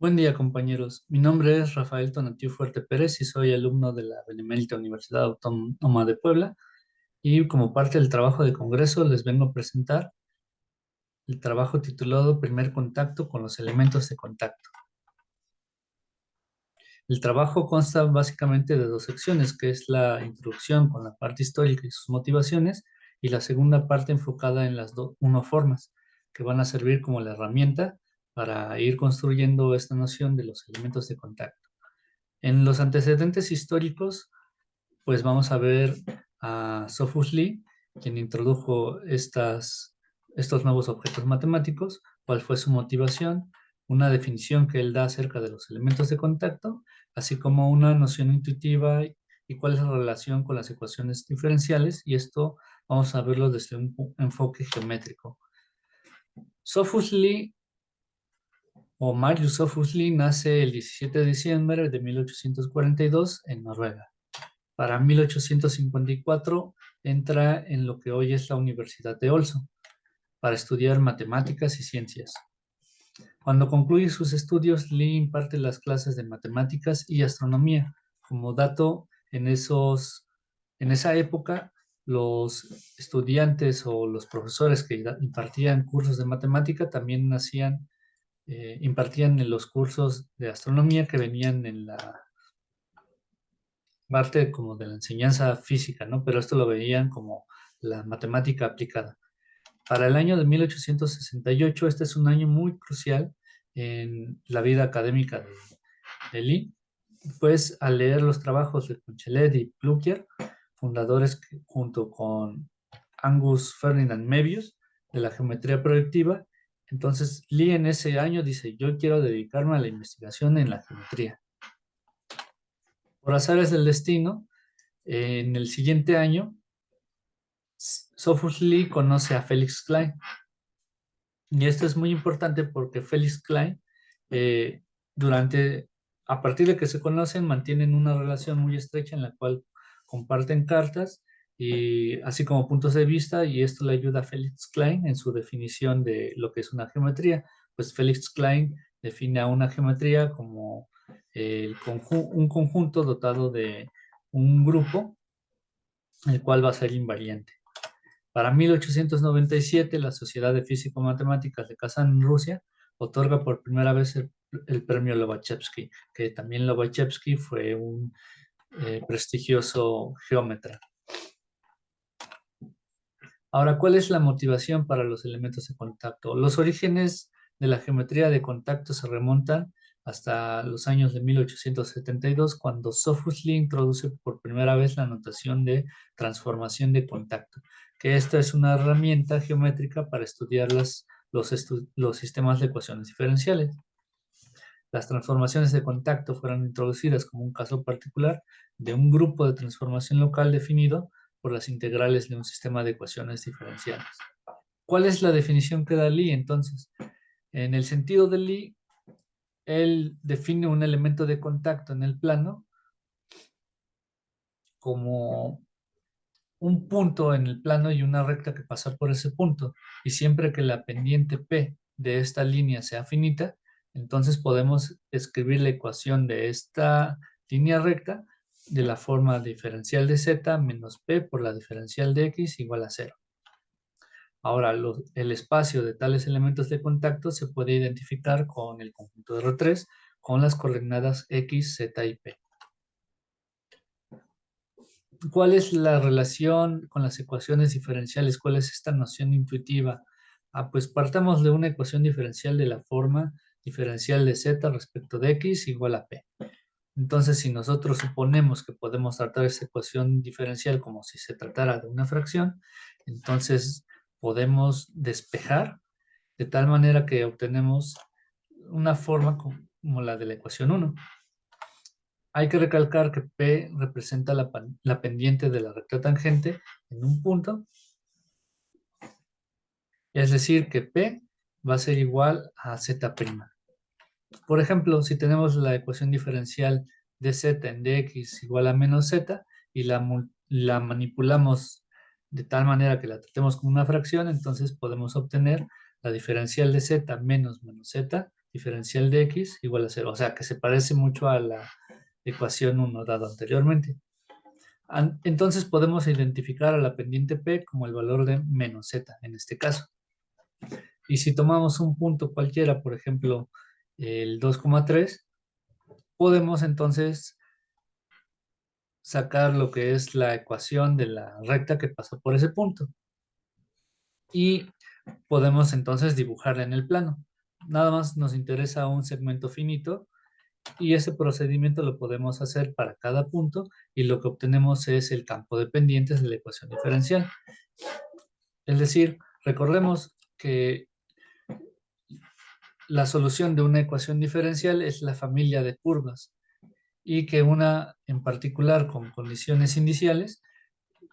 Buen día, compañeros. Mi nombre es Rafael Tonatiu Fuerte Pérez y soy alumno de la Benemérita Universidad Autónoma de Puebla. Y como parte del trabajo de congreso, les vengo a presentar el trabajo titulado Primer contacto con los elementos de contacto. El trabajo consta básicamente de dos secciones, que es la introducción con la parte histórica y sus motivaciones, y la segunda parte enfocada en las unoformas, que van a servir como la herramienta para ir construyendo esta noción de los elementos de contacto. En los antecedentes históricos, pues vamos a ver a Sophus Lee, quien introdujo estos nuevos objetos matemáticos, cuál fue su motivación, una definición que él da acerca de los elementos de contacto, así como una noción intuitiva y cuál es la relación con las ecuaciones diferenciales, y esto vamos a verlo desde un enfoque geométrico. Sophus Lee o Marius Sophus Lee nace el 17 de diciembre de 1842 en Noruega. Para 1854 entra en lo que hoy es la Universidad de Oslo para estudiar matemáticas y ciencias. Cuando concluye sus estudios, Lee imparte las clases de matemáticas y astronomía. Como dato, en esa época, los estudiantes o los profesores que impartían cursos de matemática también impartían en los cursos de astronomía que venían en la parte como de la enseñanza física, ¿no? Pero esto lo veían como la matemática aplicada. Para el año de 1868, este es un año muy crucial en la vida académica de Lee, pues al leer los trabajos de Poncelet y Pluquier, fundadores junto con Angus Ferdinand Möbius de la geometría proyectiva, entonces Lee en ese año dice, yo quiero dedicarme a la investigación en la geometría. Por azares del destino, en el siguiente año, Sophus Lee conoce a Felix Klein. Y esto es muy importante porque Felix Klein, eh, durante, a partir de que se conocen, mantienen una relación muy estrecha en la cual comparten cartas y así como puntos de vista, y esto le ayuda a Felix Klein en su definición de lo que es una geometría. Pues Felix Klein define a una geometría como un conjunto dotado de un grupo, el cual va a ser invariante. Para 1897, la Sociedad de Físico-Matemáticas de Kazán, en Rusia, otorga por primera vez el premio Lobachevsky, que también Lobachevsky fue un prestigioso geómetra. Ahora, ¿cuál es la motivación para los elementos de contacto? Los orígenes de la geometría de contacto se remontan hasta los años de 1872, cuando Sophus Lee introduce por primera vez la notación de transformación de contacto, que esta es una herramienta geométrica para estudiar los sistemas de ecuaciones diferenciales. Las transformaciones de contacto fueron introducidas como un caso particular de un grupo de transformación local definido por las integrales de un sistema de ecuaciones diferenciales. ¿Cuál es la definición que da Lee entonces? En el sentido de Lee, él define un elemento de contacto en el plano como un punto en el plano y una recta que pasa por ese punto. Y siempre que la pendiente P de esta línea sea finita, entonces podemos escribir la ecuación de esta línea recta de la forma diferencial de z menos p por la diferencial de x igual a 0. Ahora, el espacio de tales elementos de contacto se puede identificar con el conjunto de R3 con las coordenadas x, z y p. ¿Cuál es la relación con las ecuaciones diferenciales? ¿Cuál es esta noción intuitiva? Pues partamos de una ecuación diferencial de la forma diferencial de z respecto de x igual a p. Entonces, si nosotros suponemos que podemos tratar esa ecuación diferencial como si se tratara de una fracción, entonces podemos despejar de tal manera que obtenemos una forma como la de la ecuación 1. Hay que recalcar que P representa la pendiente de la recta tangente en un punto, es decir, que P va a ser igual a Z'. Por ejemplo, si tenemos la ecuación diferencial de Z en dx igual a menos Z y la manipulamos de tal manera que la tratemos como una fracción, entonces podemos obtener la diferencial de Z menos Z diferencial de x igual a 0. O sea, que se parece mucho a la ecuación 1 dada anteriormente. Entonces podemos identificar a la pendiente P como el valor de menos z en este caso. Y si tomamos un punto cualquiera, por ejemplo, el 2,3, podemos entonces sacar lo que es la ecuación de la recta que pasa por ese punto. Y podemos entonces dibujarla en el plano. Nada más nos interesa un segmento finito y ese procedimiento lo podemos hacer para cada punto y lo que obtenemos es el campo de pendientes de la ecuación diferencial. Es decir, recordemos que la solución de una ecuación diferencial es la familia de curvas y que una en particular con condiciones iniciales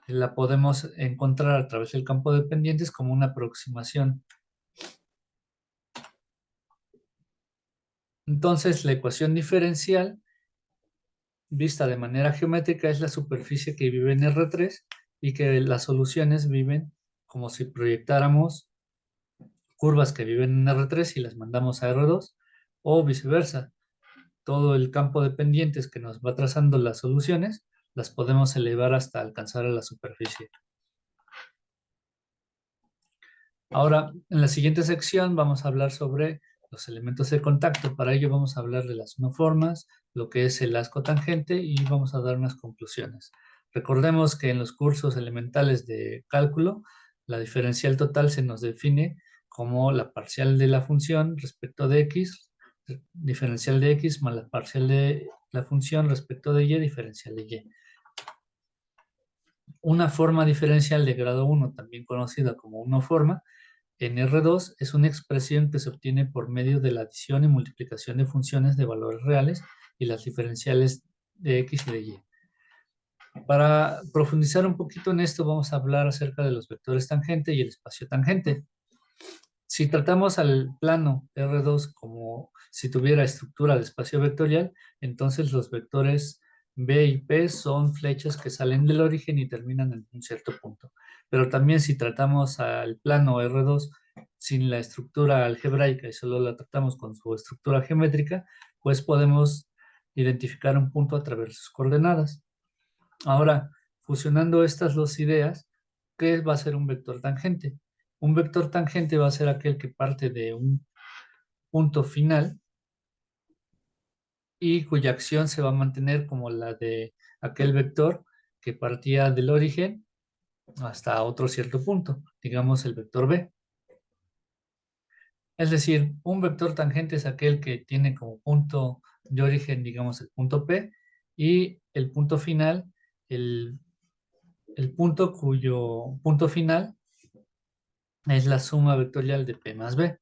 la podemos encontrar a través del campo de pendientes como una aproximación. Entonces, la ecuación diferencial vista de manera geométrica es la superficie que vive en R3 y que las soluciones viven como si proyectáramos curvas que viven en R3 y las mandamos a R2 o viceversa. Todo el campo de pendientes que nos va trazando las soluciones las podemos elevar hasta alcanzar a la superficie. Ahora, en la siguiente sección vamos a hablar sobre los elementos de contacto. Para ello vamos a hablar de las isoformas, lo que es el asco tangente y vamos a dar unas conclusiones. Recordemos que en los cursos elementales de cálculo, la diferencial total se nos define como la parcial de la función respecto de x, diferencial de x más la parcial de la función respecto de y, diferencial de y. Una forma diferencial de grado 1, también conocida como unoforma, en R2 es una expresión que se obtiene por medio de la adición y multiplicación de funciones de valores reales y las diferenciales de x y de y. Para profundizar un poquito en esto, vamos a hablar acerca de los vectores tangente y el espacio tangente. Si tratamos al plano R2 como si tuviera estructura de espacio vectorial, entonces los vectores B y P son flechas que salen del origen y terminan en un cierto punto. Pero también si tratamos al plano R2 sin la estructura algebraica y solo la tratamos con su estructura geométrica, pues podemos identificar un punto a través de sus coordenadas. Ahora, fusionando estas dos ideas, ¿qué va a ser un vector tangente? Un vector tangente va a ser aquel que parte de un punto final y cuya acción se va a mantener como la de aquel vector que partía del origen hasta otro cierto punto, digamos el vector B. Es decir, un vector tangente es aquel que tiene como punto de origen, digamos, el punto P y el punto final, el punto cuyo punto final es la suma vectorial de P más B.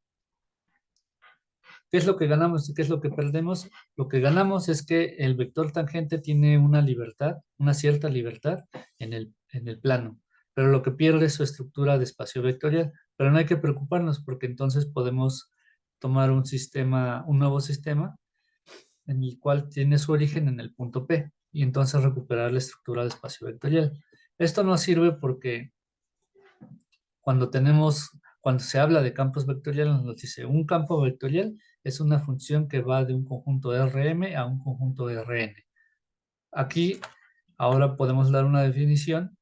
¿Qué es lo que ganamos y qué es lo que perdemos? Lo que ganamos es que el vector tangente tiene una libertad, una cierta libertad en el plano, pero lo que pierde es su estructura de espacio vectorial. Pero no hay que preocuparnos porque entonces podemos tomar un sistema, un nuevo sistema en el cual tiene su origen en el punto P y entonces recuperar la estructura de espacio vectorial. Esto nos sirve porque cuando se habla de campos vectoriales, nos dice un campo vectorial es una función que va de un conjunto Rm a un conjunto Rn. Aquí ahora podemos dar una definición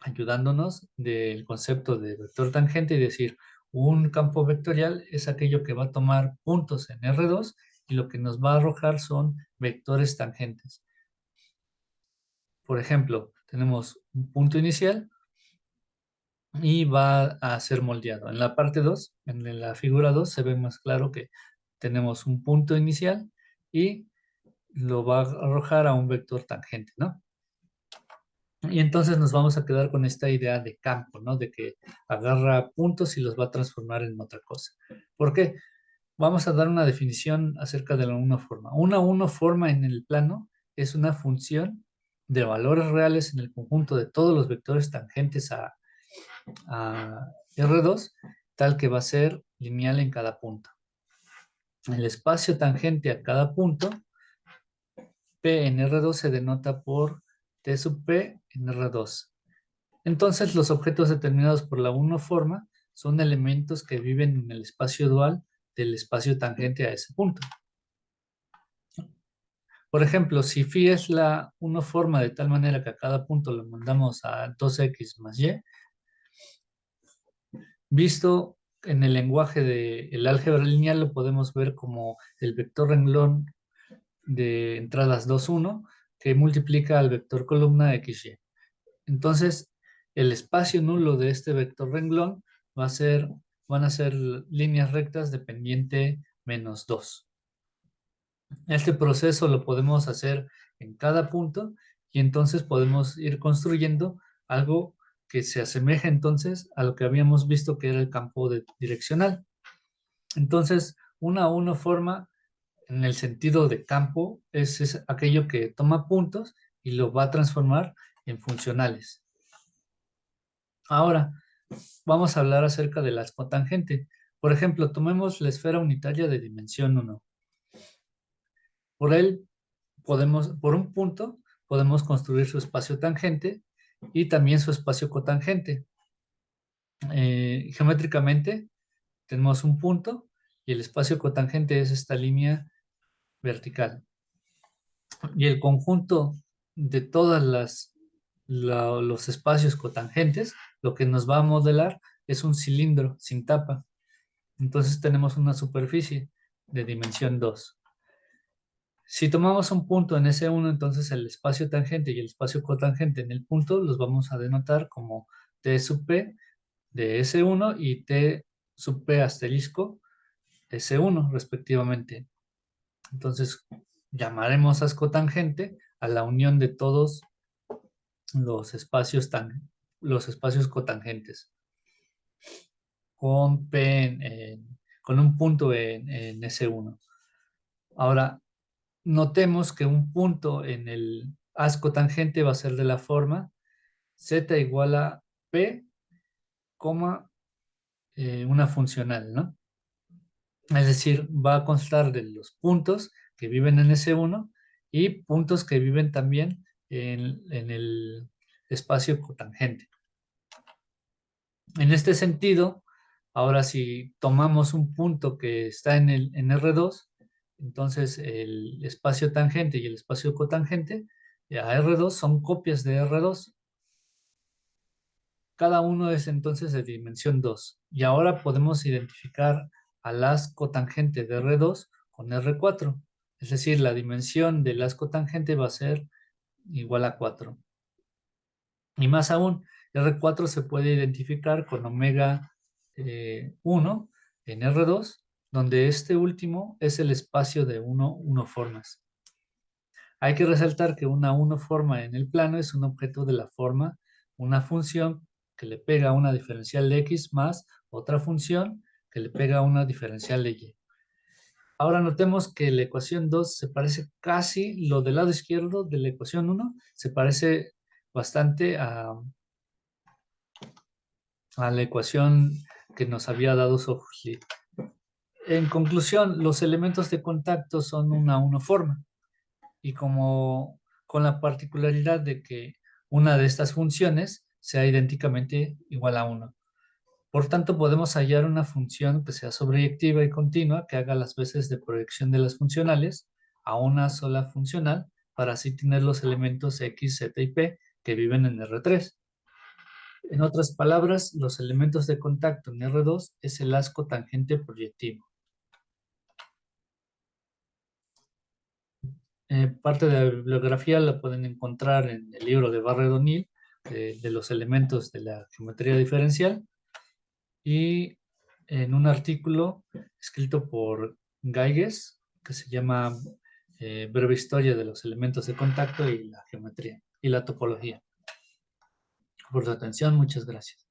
ayudándonos del concepto de vector tangente y decir un campo vectorial es aquello que va a tomar puntos en R2 y lo que nos va a arrojar son vectores tangentes. Por ejemplo, tenemos un punto inicial y va a ser moldeado. En la parte 2, en la figura 2, se ve más claro que tenemos un punto inicial y lo va a arrojar a un vector tangente, ¿no? Y entonces nos vamos a quedar con esta idea de campo, ¿no? De que agarra puntos y los va a transformar en otra cosa. ¿Por qué? Vamos a dar una definición acerca de la unoforma. Una unoforma en el plano es una función de valores reales en el conjunto de todos los vectores tangentes a R2, tal que va a ser lineal en cada punto. El espacio tangente a cada punto, P en R2 se denota por T sub P en R2. Entonces, los objetos determinados por la unoforma son elementos que viven en el espacio dual del espacio tangente a ese punto. Por ejemplo, si phi es la forma de tal manera que a cada punto lo mandamos a 2x más y, visto en el lenguaje del álgebra lineal lo podemos ver como el vector renglón de entradas 2, 1, que multiplica al vector columna xy. Entonces, el espacio nulo de este vector renglón van a ser líneas rectas de pendiente menos 2. Este proceso lo podemos hacer en cada punto y entonces podemos ir construyendo algo que se asemeja entonces a lo que habíamos visto que era el campo direccional. Entonces, una a uno forma en el sentido de campo es aquello que toma puntos y lo va a transformar en funcionales. Ahora, vamos a hablar acerca del las cotangente. Por ejemplo, tomemos la esfera unitaria de dimensión 1. Por un punto, podemos construir su espacio tangente y también su espacio cotangente. Geométricamente, tenemos un punto y el espacio cotangente es esta línea vertical. Y el conjunto de los espacios cotangentes, lo que nos va a modelar es un cilindro sin tapa. Entonces tenemos una superficie de dimensión 2. Si tomamos un punto en S1, entonces el espacio tangente y el espacio cotangente en el punto los vamos a denotar como T sub P de S1 y T sub P asterisco S1 respectivamente. Entonces llamaremos a cotangente a la unión de todos los espacios cotangentes con con un punto en S1. Ahora, notemos que un punto en el haz cotangente va a ser de la forma z igual a p, una funcional, ¿no? Es decir, va a constar de los puntos que viven en S1 y puntos que viven también en el espacio cotangente. En este sentido, ahora si tomamos un punto que está en R2, entonces el espacio tangente y el espacio cotangente a R2 son copias de R2. Cada uno es entonces de dimensión 2. Y ahora podemos identificar al haz cotangente de R2 con R4. Es decir, la dimensión del haz cotangente va a ser igual a 4. Y más aún, R4 se puede identificar con omega 1 en R2, donde este último es el espacio de 1 formas. Hay que resaltar que una 1 forma en el plano es un objeto de la forma, una función que le pega a una diferencial de x más otra función que le pega a una diferencial de y. Ahora notemos que la ecuación 2 se parece casi, lo del lado izquierdo de la ecuación 1 se parece bastante a la ecuación que nos había dado Sohli. En conclusión, los elementos de contacto son una forma y como con la particularidad de que una de estas funciones sea idénticamente igual a 1. Por tanto, podemos hallar una función que sea sobreyectiva y continua que haga las veces de proyección de las funcionales a una sola funcional para así tener los elementos x, z y p que viven en R3. En otras palabras, los elementos de contacto en R2 es el haz cotangente proyectivo. Parte de la bibliografía la pueden encontrar en el libro de Barrett-O'Neill de los elementos de la geometría diferencial y en un artículo escrito por Geiges que se llama Breve historia de los elementos de contacto y la geometría y la topología. Por su atención, muchas gracias.